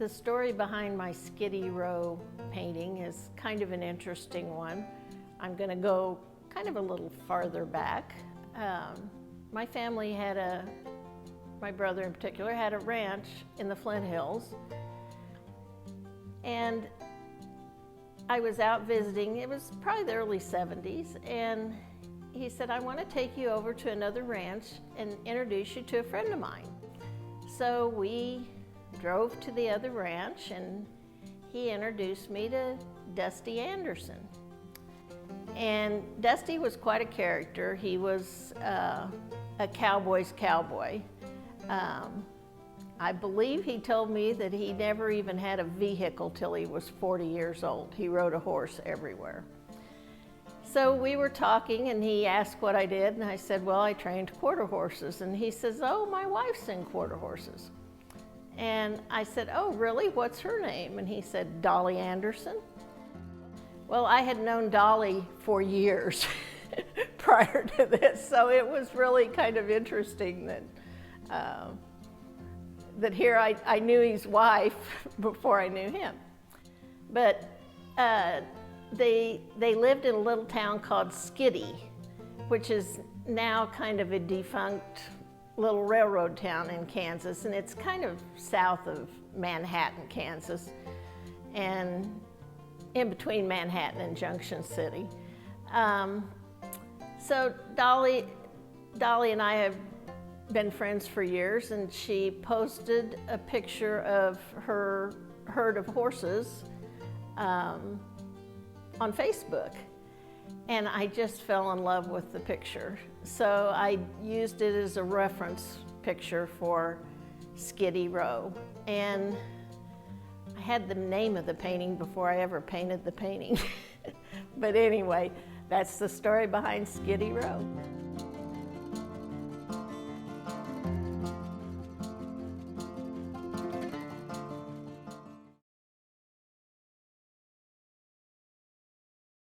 The story behind my Skiddy Row painting is kind of an interesting one. I'm going to go kind of a little farther back. My family my brother in particular, had a ranch in the Flint Hills. And I was out visiting, it was probably the early 70s, and he said, I want to take you over to another ranch and introduce you to a friend of mine. So we drove to the other ranch and he introduced me to Dusty Anderson. And Dusty was quite a character. He was a cowboy's cowboy. I believe he told me that he never even had a vehicle till he was 40 years old. He rode a horse everywhere. So we were talking and he asked what I did, and I said, well, I trained quarter horses. And he says, oh, my wife's in quarter horses. And I said, oh, really? What's her name? And he said, Dolly Anderson. Well, I had known Dolly for years prior to this, so it was really kind of interesting that here I knew his wife before I knew him. But they lived in a little town called Skiddy, which is now kind of a defunct little railroad town in Kansas, and it's kind of south of Manhattan, Kansas, and in between Manhattan and Junction City. So Dolly and I have been friends for years, and she posted a picture of her herd of horses on Facebook. And I just fell in love with the picture. So I used it as a reference picture for Skiddy Row. And I had the name of the painting before I ever painted the painting. But anyway, that's the story behind Skiddy Row.